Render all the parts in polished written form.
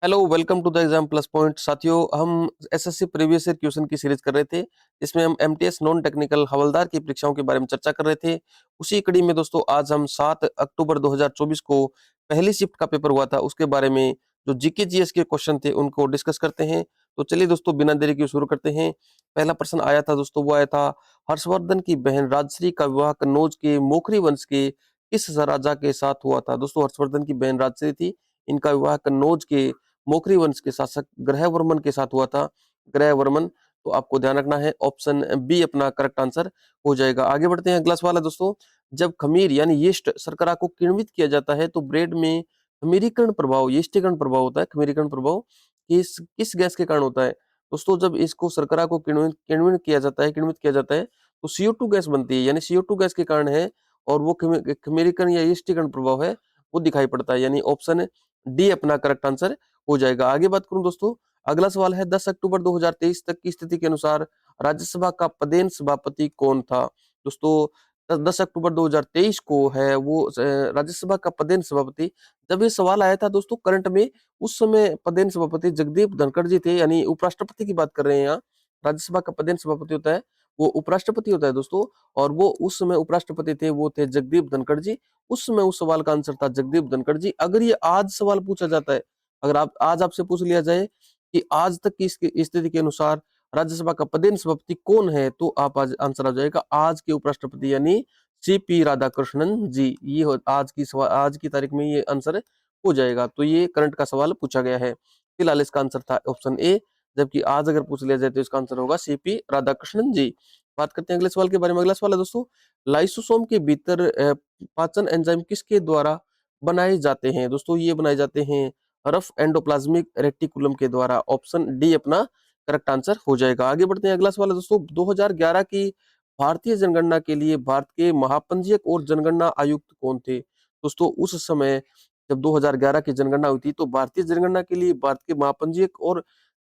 Hello, welcome to the exam plus point. साथियों, हम SSC previous year question की series कर रहे थे। इसमें हम एमटीएस नॉन टेक्निकल हवलदार की परीक्षाओं के बारे में चर्चा कर रहे थे। उसी कड़ी में दोस्तों आज हम 7 अक्टूबर 2024 को पहली शिफ्ट का पेपर हुआ था, उसके बारे में जो जीके जीएस के क्वेश्चन थे उनको डिस्कस करते हैं। तो चलिए दोस्तों, बिना देरी के शुरू करते हैं। पहला प्रश्न आया था दोस्तों, वो आया था, हर्षवर्धन की बहन राजश्री का विवाह कन्नौज के मोखरी वंश के किस राजा के साथ हुआ था। दोस्तों, हर्षवर्धन की बहन राजश्री थी, इनका विवाह कन्नौज के मोखरी वंश के शासक ग्रहवर्मन के साथ हुआ था। ग्रहवर्मन, तो आपको ध्यान रखना है ऑप्शन बी अपना करेक्ट आंसर हो जाएगा। आगे बढ़ते हैं अगला सवाल है दोस्तों, जब खमीर यानी यीस्ट शर्करा को किण्वित किया जाता है तो ब्रेड में खमीरीकरण प्रभाव, यीस्टीकरण प्रभाव होता है। खमीरीकरण प्रभाव किस गैस के कारण होता है। दोस्तों, जब इसको शर्करा को किण्वित किण्वित किया जाता है तो CO2 गैस बनती है, यानी CO2 गैस के कारण है। और वो खमीरीकरण या यीस्टीकरण प्रभाव है, वो दिखाई पड़ता है, यानी ऑप्शन डी अपना करेक्ट आंसर हो जाएगा। आगे बात करूं दोस्तों, अगला सवाल है, 10 अक्टूबर 2023 तक की स्थिति के अनुसार राज्यसभा का पदेन सभापति कौन था। दोस्तों, 10 अक्टूबर 2023 को है वो राज्यसभा का पदेन सभापति। जब ये सवाल आया था दोस्तों करंट में, उस समय पदेन सभापति जगदीप धनखड़ जी थे, यानी उपराष्ट्रपति की बात कर रहे हैं यहाँ। राज्यसभा का पदेन सभापति होता है वो उपराष्ट्रपति होता है दोस्तों, और वो उस समय उपराष्ट्रपति थे, वो थे जगदीप धनखड़ जी। उस समय उस सवाल का आंसर था जगदीप धनखड़ जी। अगर ये आज सवाल पूछा जाता है, अगर आप आज आपसे पूछ लिया जाए कि आज तक की स्थिति के अनुसार राज्यसभा का पदेन सभापति कौन है, तो आप आज आंसर आ जाएगा आज के उपराष्ट्रपति यानी सीपी राधाकृष्णन जी। ये आज की तारीख में ये आंसर हो जाएगा। तो ये करंट का सवाल पूछा गया है, फिलहाल इसका आंसर था ऑप्शन ए। जबकि आज अगर पूछ लिया जाए तो इसका आंसर होगा सीपी राधाकृष्णन जी। बात करते हैं अगले सवाल के बारे में। अगला सवाल है दोस्तों, लाइसोसोम के भीतर पाचन एंजाइम किसके द्वारा बनाए जाते हैं। दोस्तों, ये बनाए जाते हैं रफ एंडोप्लाज्मिक रेटिकुलम के द्वारा। ऑप्शन डी अपना करेक्ट आंसर हो जाएगा। आगे बढ़ते हैं अगला सवाल है दोस्तों, 2011 की भारतीय जनगणना के लिए भारत के महापंजीयक और जनगणना आयुक्त कौन थे। दोस्तों, उस समय जब 2011 की जनगणना हुई थी तो भारतीय जनगणना के लिए भारत के महापंजीयक और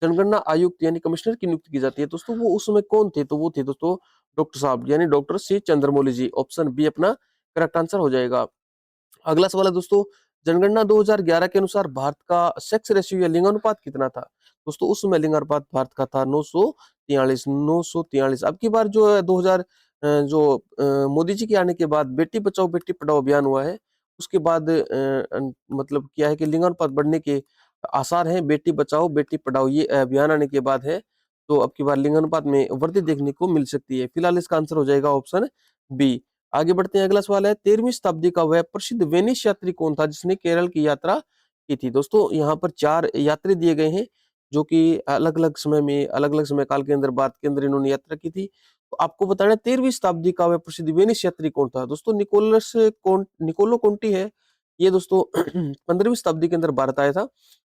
जनगणना आयुक्त यानी कमिश्नर की नियुक्ति की जाती है। दोस्तों, वो उस समय कौन थे, तो वो थे दोस्तों डॉक्टर साहब, यानी डॉक्टर सी चंद्रमौली जी। ऑप्शन बी अपना करेक्ट आंसर हो जाएगा। अगला सवाल है दोस्तों, जनगणना 2011 के अनुसार भारत का सेक्स रेशियो या लिंगानुपात कितना था। दोस्तों, उस समय लिंगानुपात भारत का था 943। अब की बार जो है 2000 मोदी जी के आने के बाद बेटी बचाओ बेटी पढ़ाओ अभियान हुआ है, उसके बाद मतलब क्या है कि लिंगानुपात बढ़ने के आसार हैं। बेटी बचाओ बेटी पढ़ाओ ये अभियान आने के बाद है, तो अब की बार लिंगानुपात में वृद्धि देखने को मिल सकती है। फिलहाल इसका आंसर हो जाएगा ऑप्शन बी। आगे बढ़ते हैं, अगला सवाल है, 13वीं शताब्दी का वह प्रसिद्ध वेनिस यात्री कौन था जिसने केरल की यात्रा की थी। दोस्तों, यहाँ पर 4 यात्री दिए गए हैं जो कि अलग अलग अलग समय काल के अंदर बाद के अंदर इन्होंने यात्रा की थी। तो आपको बताना है 13वीं शताब्दी का वह प्रसिद्ध वेनिस यात्री कौन था। दोस्तों, निकोलो कोंटी है। ये दोस्तों 15वीं शताब्दी के अंदर भारत आया था,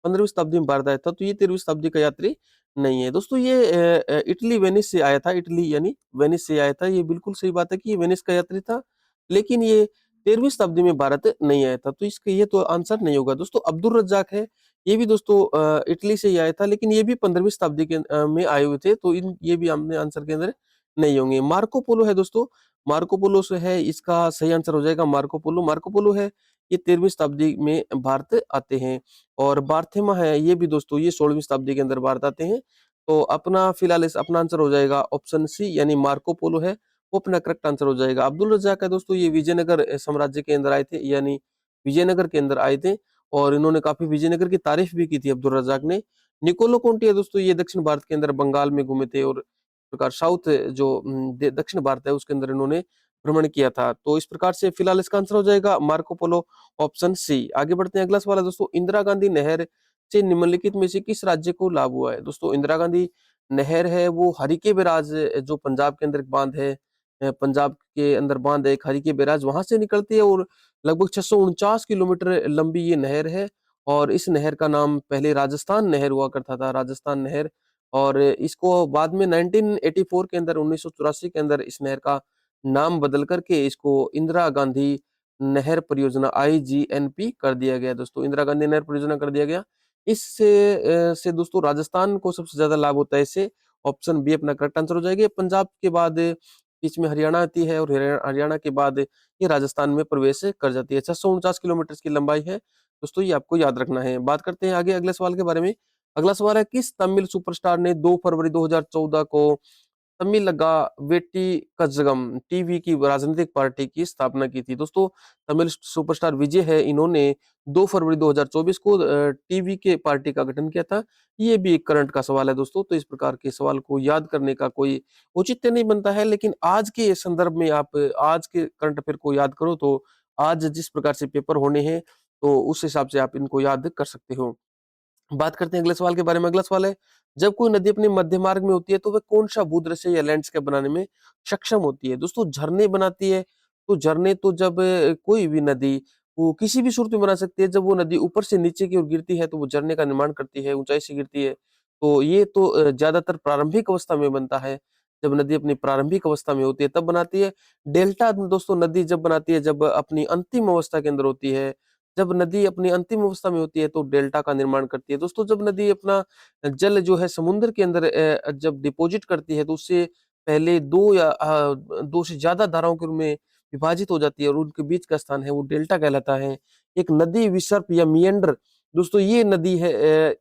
15वीं शताब्दी में भारत आया था, तो ये 13वीं शताब्दी का यात्री नहीं है। दोस्तों, ये इटली वेनिस से आया था, इटली यानी वेनिस से आया था। ये बिल्कुल सही बात है कि ये वेनिस का यात्री था, लेकिन ये 13वीं शताब्दी में भारत नहीं आया था, तो इसका ये तो आंसर नहीं होगा। दोस्तों, अब्दुल रज्जाक है, ये भी दोस्तों इटली से ही आया था, लेकिन ये भी 15वीं शताब्दी के में आए हुए थे, तो इन ये भी हमने आंसर के अंदर नहीं होंगे। मार्को पोलो है दोस्तों, मार्को पोलो से है, इसका सही आंसर हो जाएगा मार्को पोलो। मार्को पोलो है, ये 13वीं शताब्दी में भारत आते हैं। और बार्थेमा है, ये भी दोस्तों ये 16वीं शताब्दी के अंदर भारत आते हैं। तो अपना फिलहाल इस अपना आंसर हो जाएगा ऑप्शन सी, यानी मार्को पोलो है, वो अपना करेक्ट आंसर हो जाएगा। अब्दुल रज्जाक है दोस्तों, ये विजयनगर साम्राज्य के अंदर आए थे, यानी विजयनगर के अंदर आए थे, और इन्होंने काफी विजयनगर की तारीफ भी की थी अब्दुल रज्जाक ने। निकोलो कोंटी है दोस्तों, ये दक्षिण भारत के अंदर बंगाल में घूमे थे, और इस प्रकार साउथ जो दक्षिण भारत है उसके अंदर इन्होंने भ्रमण किया था। तो इस प्रकार से फिलहाल इसका आंसर हो जाएगा मार्को पोलो, ऑप्शन सी। आगे बढ़ते हैं, अगला सवाल है दोस्तों, इंदिरा गांधी नहर से निम्नलिखित में से किस राज्य को लाभ हुआ है। दोस्तों, इंदिरा गांधी नहर है वो हरिके बैराज, जो पंजाब के अंदर एक बांध है, पंजाब के अंदर बांध है एक हरिके बैराज, वहां से निकलती है, और लगभग 649 किलोमीटर लंबी ये नहर है। और इस नहर का नाम पहले राजस्थान नहर हुआ करता था, राजस्थान नहर। और इसको बाद में 1984 के अंदर 1984 के अंदर इस नहर का नाम बदल करके इसको इंदिरा गांधी नहर परियोजना IGNP कर दिया गया। दोस्तों, इंदिरा गांधी नहर परियोजना कर दिया गया। इससे से दोस्तों राजस्थान को सबसे ज्यादा लाभ होता है इससे। ऑप्शन बी अपना करेक्ट आंसर हो जाएगा। पंजाब के बाद बीच में हरियाणा आती है, और हरियाणा के बाद ये राजस्थान में प्रवेश कर जाती है। 649 किलोमीटर की लंबाई है, दोस्तों ये आपको याद रखना है। बात करते हैं आगे अगले सवाल के बारे में। अगला सवाल है, किस तमिल सुपरस्टार ने 2 फरवरी 2014 को तमिलगा वेट्टी कज़गम टीवी की राजनीतिक पार्टी की स्थापना की थी? दोस्तों तमिल सुपरस्टार विजय है, इन्होंने 2 फरवरी 2024 को टीवी के पार्टी का गठन किया था। ये भी एक करंट का सवाल है दोस्तों, तो इस प्रकार के सवाल को याद करने का कोई औचित्य नहीं बनता है, लेकिन आज के संदर्भ में आप आज के करंट अफेयर को याद करो तो आज जिस प्रकार से पेपर होने हैं, तो उस हिसाब से आप इनको याद कर सकते हो। बात करते हैं अगले सवाल के बारे में। अगला सवाल है, जब कोई नदी अपने मध्य मार्ग में होती है तो वह कौन सा भूदृश्य या लैंडस्केप बनाने में सक्षम होती है? दोस्तों झरने बनाती है। तो झरने तो जब कोई भी नदी वो किसी भी सूरत में बना सकती है। जब वो नदी ऊपर से नीचे की ओर गिरती है तो वो झरने का निर्माण करती है, ऊंचाई से गिरती है। तो ये तो ज्यादातर प्रारंभिक अवस्था में बनता है। जब नदी अपनी प्रारंभिक अवस्था में होती है तब बनाती है। डेल्टा दोस्तों नदी जब बनाती है जब अपनी अंतिम अवस्था के अंदर होती है। जब नदी अपनी अंतिम अवस्था में होती है तो डेल्टा का निर्माण करती है। दोस्तों जब नदी अपना जल जो है समुद्र के अंदर जब डिपॉजिट करती है तो उससे पहले दो से ज्यादा धाराओं के रूप में विभाजित हो जाती है और उनके बीच का स्थान है वो डेल्टा कहलाता है। एक नदी विसर्प या मिएंडर, दोस्तों ये नदी है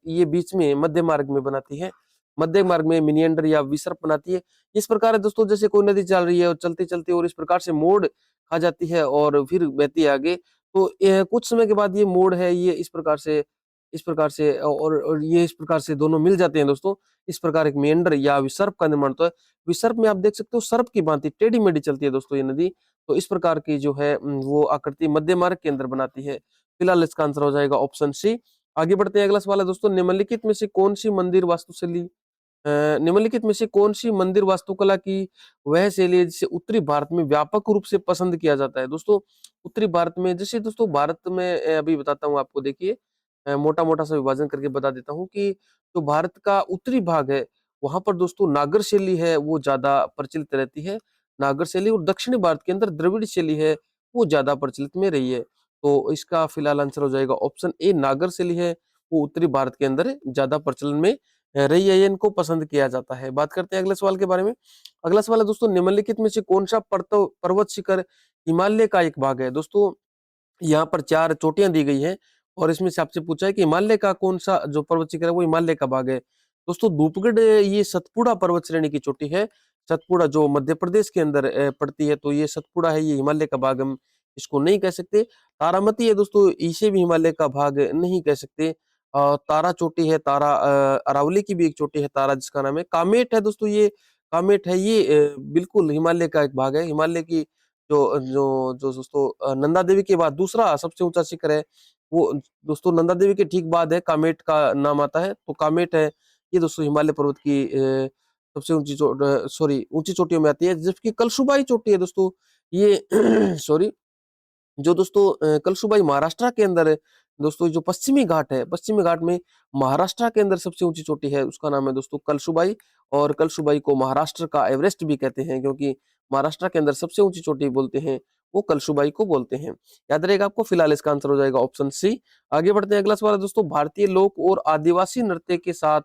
ये बीच में मध्य मार्ग में बनाती है। मध्य मार्ग में मिनिएंडर या विसर्प बनाती है। इस प्रकार है दोस्तों, जैसे कोई नदी चल रही है और चलते चलते और इस प्रकार से मोड़ खा जाती है और फिर बहती है आगे। तो कुछ समय के बाद ये मोड़ है ये इस प्रकार से और ये इस प्रकार से दोनों मिल जाते हैं दोस्तों। इस प्रकार एक मेंढर या विसर्प का निर्माण होता है। विसर्प में आप देख सकते हो सर्प की भांति टेढ़ी मेढ़ी चलती है दोस्तों ये नदी। तो इस प्रकार की जो है वो आकृति मध्य मार्ग के अंदर बनाती है। फिलहाल इसका आंसर हो जाएगा ऑप्शन सी। आगे बढ़ते हैं। अगला सवाल है दोस्तों, निम्नलिखित में से कौन सी मंदिर वास्तुशैली निम्नलिखित में से कौन सी मंदिर वास्तुकला की वह शैली है जिसे उत्तरी भारत में व्यापक रूप से पसंद किया जाता है? दोस्तों उत्तरी भारत में, जैसे दोस्तों भारत में अभी बताता हूँ आपको, देखिए मोटा मोटा सा विभाजन करके बता देता हूँ कि जो भारत का उत्तरी भाग है वहां पर दोस्तों नागर शैली है वो ज्यादा प्रचलित रहती है। नागर शैली। और दक्षिणी भारत के अंदर द्रविड़ शैली है वो ज्यादा प्रचलित में रही है। तो इसका फिलहाल आंसर हो जाएगा ऑप्शन ए, नागर शैली है वो उत्तरी भारत के अंदर ज्यादा प्रचलन में रही है, इनको पसंद किया जाता है। बात करते हैं अगले सवाल के बारे में। अगला सवाल है दोस्तों, निम्नलिखित में से कौन सा पर्वत शिखर हिमालय का एक भाग है? दोस्तों यहाँ पर 4 चोटियां दी गई हैं और इसमें से आपसे पूछा है कि हिमालय का कौन सा जो पर्वत शिखर है वो हिमालय का भाग है। दोस्तों धूपगढ़ ये सतपुड़ा पर्वत श्रेणी की चोटी है। सतपुड़ा जो मध्य प्रदेश के अंदर पड़ती है, तो ये सतपुड़ा है, ये हिमालय का भाग हम इसको नहीं कह सकते। तारामती है दोस्तों, इसे भी हिमालय का भाग नहीं कह सकते। तारा चोटी है, तारा अरावली की भी एक चोटी है तारा जिसका नाम है। कामेट है दोस्तों, ये कामेट है ये बिल्कुल हिमालय का एक भाग है। हिमालय की जो जो जो दोस्तों नंदा देवी के बाद दूसरा सबसे ऊंचा शिखर है वो दोस्तों नंदा देवी के ठीक बाद है कामेट का नाम आता है। तो कामेट है ये दोस्तों हिमालय पर्वत की सबसे ऊंची सॉरी ऊंची चोटियों में आती है। जबकि कलसुबाई चोटी है दोस्तों ये सॉरी जो दोस्तों कलसुबाई महाराष्ट्र के अंदर है दोस्तों। जो पश्चिमी घाट है, पश्चिमी घाट में महाराष्ट्र के अंदर सबसे ऊंची चोटी है उसका नाम है दोस्तों कलसुबाई। और कलसुबाई को महाराष्ट्र का एवरेस्ट भी कहते हैं क्योंकि महाराष्ट्र के अंदर सबसे ऊंची चोटी बोलते हैं वो कलसुबाई को बोलते हैं। याद रहेगा आपको। फिलहाल इसका आंसर हो जाएगा ऑप्शन सी। आगे बढ़ते हैं। अगला सवाल है दोस्तों, भारतीय लोक और आदिवासी नृत्य के साथ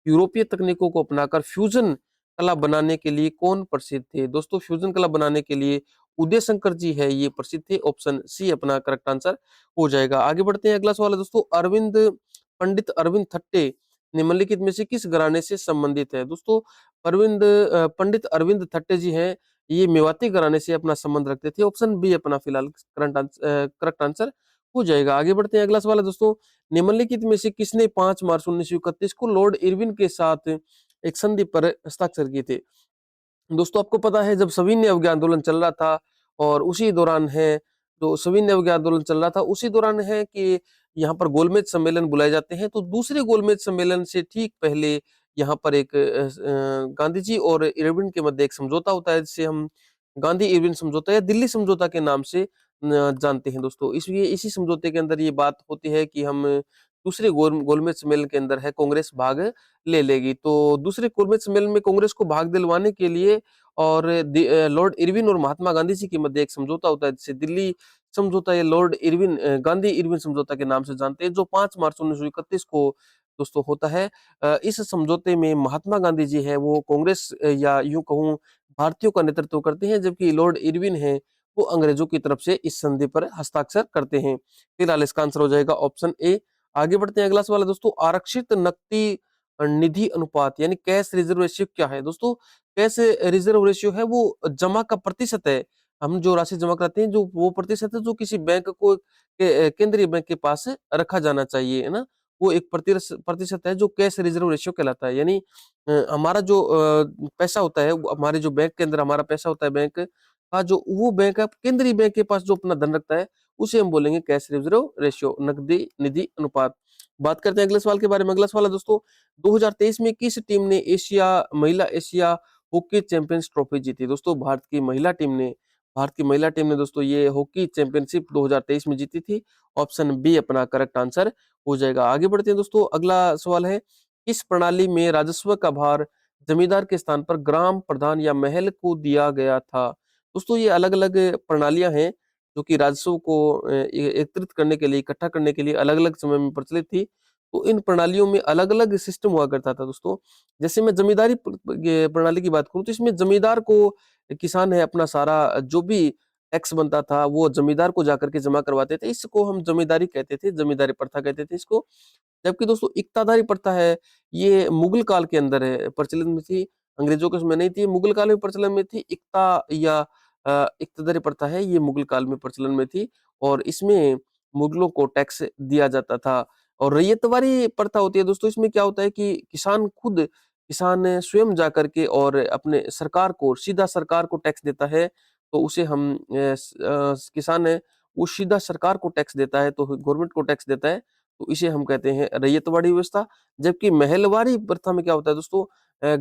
यूरोपीय तकनीकों को अपनाकर फ्यूजन कला बनाने के लिए कौन प्रसिद्ध थे? दोस्तों फ्यूजन कला बनाने के लिए उदय शंकर जी है ये प्रसिद्ध थे। ऑप्शन सी अपना करेक्ट आंसर हो जाएगा। आगे बढ़ते हैं। अगला सवाल है दोस्तों, पंडित अरविंद थट्टे निम्नलिखित में से किस घराने से संबंधित है? दोस्तों पंडित अरविंद थट्टे जी हैं ये मेवाती घराने से अपना संबंध रखते थे। ऑप्शन बी अपना फिलहाल करेक्ट आंसर हो जाएगा। आगे बढ़ते हैं। अगला सवाल है दोस्तों, निम्नलिखित में से किसने 5 मार्च 1931 को लॉर्ड इरविन के साथ एक संधि पर हस्ताक्षर किए थे? दोस्तों आपको पता है जब सविनय अवज्ञा आंदोलन चल रहा था और उसी दौरान है जो सविनय अवज्ञा आंदोलन चल रहा था उसी दौरान है कि यहाँ पर गोलमेज सम्मेलन बुलाए जाते हैं। तो दूसरे गोलमेज सम्मेलन से ठीक पहले यहाँ पर एक गांधी जी और इरविन के मध्य एक समझौता होता है जिसे हम गांधी इरविन समझौता या दिल्ली समझौता के नाम से जानते हैं दोस्तों। इसलिए इसी समझौते के अंदर ये बात होती है कि हम दूसरे गोलमेज सम्मेलन के अंदर है कांग्रेस भाग ले लेगी। तो दूसरे गोलमेज सम्मेलन में कांग्रेस को भाग दिलवाने के लिए और लॉर्ड इरविन और महात्मा गांधी जी के मध्य एक समझौता होता है जिसे दिल्ली समझौता या लॉर्ड इरविन गांधी इरविन समझौता के नाम से जानते हैं, जो 5 मार्च 1931 को दोस्तों होता है। इस समझौते में महात्मा गांधी जी है वो कांग्रेस या यूं कहूं भारतीयों का नेतृत्व करते हैं, जबकि लॉर्ड इरविन है वो अंग्रेजों की तरफ से इस संधि पर हस्ताक्षर करते हैं। फिलहाल इसका आंसर हो जाएगा ऑप्शन ए। आगे बढ़ते हैं, अगला सवाल है दोस्तों, आरक्षित नकदी निधि अनुपात यानी कैश रिजर्व रेशियो क्या है? दोस्तों कैश रिजर्व रेशियो है वो जमा का प्रतिशत है। हम जो राशि जमा कराते हैं जो वो प्रतिशत है जो किसी बैंक को केंद्रीय बैंक के पास रखा जाना चाहिए, है ना। वो एक प्रतिशत है जो कैश रिजर्व रेशियो कहलाता है। यानी हमारा जो पैसा होता है, हमारे जो बैंक के अंदर हमारा पैसा होता है, बैंक का जो वो बैंक है केंद्रीय बैंक के पास जो अपना धन रखता है, उसे हम बोलेंगे कैश रिजर्व रेशियो, नकदी निधि अनुपात। बात करते हैं अगले सवाल के बारे में। अगला सवाल है दोस्तों, 2023 में किस टीम ने महिला एशिया हॉकी चैंपियंस ट्रॉफी जीती? दोस्तों भारत की महिला टीम ने दोस्तों ये हॉकी चैंपियनशिप 2023 में जीती थी। ऑप्शन बी अपना करेक्ट आंसर हो जाएगा। आगे बढ़ते हैं दोस्तों, अगला सवाल है, किस प्रणाली में राजस्व का भार जमींदार के स्थान पर ग्राम प्रधान या महल को दिया गया था? दोस्तों ये अलग अलग प्रणालियां हैं जो कि राजस्व को एकत्रित करने के लिए, इकट्ठा करने के लिए अलग अलग समय में प्रचलित थी। तो इन प्रणालियों में अलग अलग सिस्टम हुआ करता था दोस्तों। जैसे मैं जमींदारी प्रणाली की बात करूं तो इसमें जमींदार को, किसान है अपना सारा जो भी टैक्स बनता था वो जमींदार को जाकर के जमा करवाते थे। इसको हम जमींदारी कहते थे, जमींदारी प्रथा कहते थे इसको। जबकि दोस्तों इक्तादारी प्रथा है, ये मुगल काल के अंदर है प्रचलन में थी, अंग्रेजों के समय नहीं थी, मुगल काल में प्रचलन में थी। इक्तादारी प्रथा है, ये मुगल काल में प्रचलन में थी और इसमें मुगलों को टैक्स दिया जाता था। और रैयतवारी प्रथा होती है दोस्तों, इसमें क्या होता है कि किसान स्वयं जा करके और अपने सरकार को, सीधा सरकार को टैक्स देता है। तो उसे हम किसान है वो सीधा सरकार को टैक्स देता है, तो गवर्नमेंट को टैक्स देता है, तो इसे हम कहते हैं रैयतवाड़ी व्यवस्था। जबकि महलवारी प्रथा में क्या होता है दोस्तों,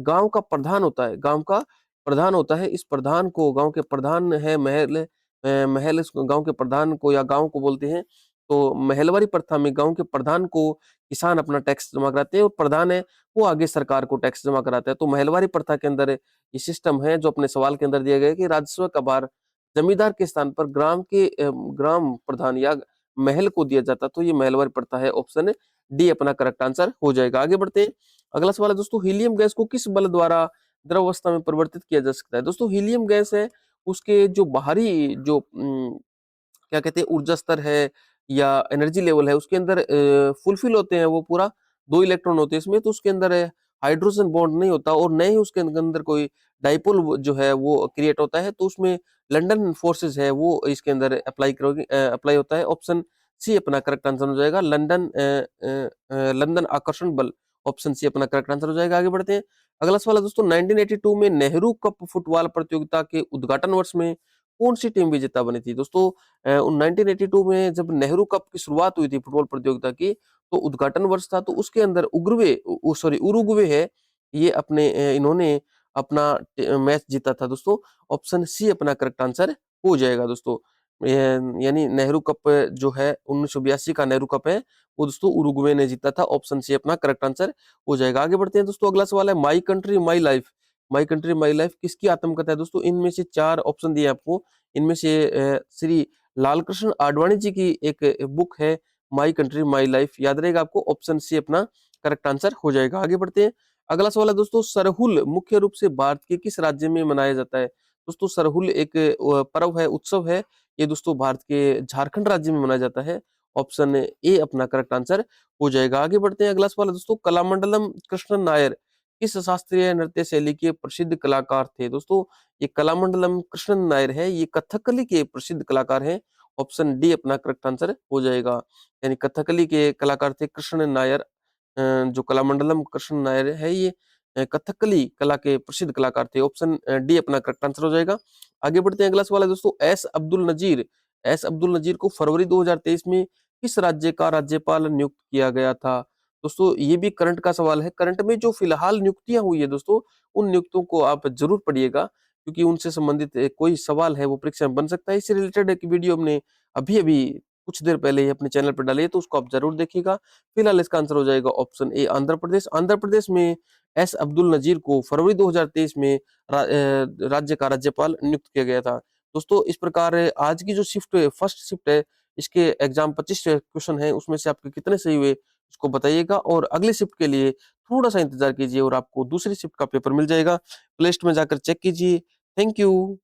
गांव का प्रधान होता है, गांव का प्रधान होता है, इस प्रधान को, गांव के प्रधान है, महल इस गांव के प्रधान को या गांव को बोलते हैं। तो महलवारी प्रथा में गांव के प्रधान को किसान अपना टैक्स जमा कराते हैं और प्रधान है वो आगे सरकार को टैक्स जमा कराता है। तो महलवारी प्रथा के अंदर ये सिस्टम है जो अपने सवाल के अंदर दिया गया है कि राजस्व का भार जमींदार के स्थान पर ग्राम प्रधान या महल को दिया जाता, तो ये महलवारी प्रथा है। ऑप्शन डी अपना करेक्ट आंसर हो जाएगा। आगे बढ़ते हैं, अगला सवाल है दोस्तों, हीलियम गैस को किस बल द्वारा द्रव अवस्था में परिवर्तित किया जा सकता है? दोस्तों हीलियम गैस है, उसके जो बाहरी जो क्या कहते हैं ऊर्जा स्तर है या एनर्जी लेवल है, उसके अंदर फुलफिल होते हैं, वो पूरा 2 इलेक्ट्रॉन होते हैं इसमें, तो उसके अंदर हाइड्रोजन बॉन्ड नहीं होता और न ही उसके अंदर कोई डाइपोल जो है वो क्रिएट होता है। तो उसमें लंदन फोर्सेस है वो इसके अंदर अप्लाई होता है। ऑप्शन सी अपना करेक्ट आंसर हो जाएगा, लंदन आकर्षण बल। ऑप्शन सी अपना करेक्ट आंसर हो जाएगा। आगे बढ़ते हैं, अगला सवाल है दोस्तों, 1982 में नेहरू कप फुटबॉल प्रतियोगिता के उद्घाटन वर्ष में कौन सी टीम विजेता बनी थी? दोस्तों 1982 में जब नेहरू कप की शुरुआत हुई थी फुटबॉल प्रतियोगिता की, तो उद्घाटन वर्ष था, तो उसके अंदर उरुग्वे है, ये इन्होंने अपना मैच जीता था दोस्तों। ऑप्शन सी अपना करेक्ट आंसर हो जाएगा दोस्तों। यानी नेहरू कप जो है 1982 का नेहरू कप है वो दोस्तों उरुग्वे ने जीता था। ऑप्शन सी अपना करेक्ट आंसर हो जाएगा। आगे बढ़ते हैं दोस्तों, अगला सवाल है, my country my life, my country my life किसकी आत्मकथा है? दोस्तों इनमें से 4 ऑप्शन दिए आपको। इनमें से श्री लालकृष्ण आडवाणी जी की एक बुक है माई कंट्री माई लाइफ, याद रहेगा आपको। ऑप्शन सी अपना करेक्ट आंसर हो जाएगा। आगे बढ़ते हैं, अगला सवाल है दोस्तों, सरहुल मुख्य रूप से भारत के किस राज्य में मनाया जाता है? दोस्तों सरहुल एक पर्व है, उत्सव है, ये दोस्तों भारत के झारखंड राज्य में मनाया जाता है। ऑप्शन ए अपना करेक्ट आंसर हो जाएगा। आगे बढ़ते हैं, अगला सवाल है दोस्तों, कलामंडलम कृष्णन नायर किस शास्त्रीय नृत्य शैली के प्रसिद्ध कलाकार थे? दोस्तों ये कलामंडलम कृष्णन नायर है, ये कथकली के प्रसिद्ध कलाकार हैं। ऑप्शन डी अपना करेक्ट आंसर हो जाएगा। यानी कथकली के कलाकार थे कृष्ण नायर। जो कलामंडलम कृष्ण नायर है ये कथकली कला के प्रसिद्ध कलाकार थे। ऑप्शन डी अपना करेक्ट आंसर हो जाएगा। आगे बढ़ते हैं, अगला सवाल है दोस्तों, एस अब्दुल नजीर को फरवरी 2023 में किस राज्य का राज्यपाल नियुक्त किया गया था? दोस्तों ये भी करंट का सवाल है, करंट में जो फिलहाल नियुक्तियां हुई है दोस्तों, उन नियुक्तियों को आप जरूर पढ़िएगा, क्योंकि उनसे संबंधित कोई सवाल है वो परीक्षा में बन सकता है। इससे रिलेटेड एक वीडियो हमने अभी अभी कुछ देर पहले ही अपने चैनल पर डाली है, तो उसको आप जरूर देखिएगा। फिलहाल इसका आंसर हो जाएगा ऑप्शन ए आंध्र प्रदेश। आंध्र प्रदेश में एस अब्दुल नजीर को फरवरी 2023 में राज्य का राज्यपाल नियुक्त किया गया था। दोस्तों इस प्रकार आज की जो फर्स्ट शिफ्ट है, इसके एग्जाम 25 क्वेश्चन है, उसमें से आपके कितने सही हुए इसको बताइएगा। और अगले शिफ्ट के लिए थोड़ा सा इंतजार कीजिए और आपको दूसरी शिफ्ट का पेपर मिल जाएगा। प्ले लिस्ट में जाकर चेक कीजिए। Thank you.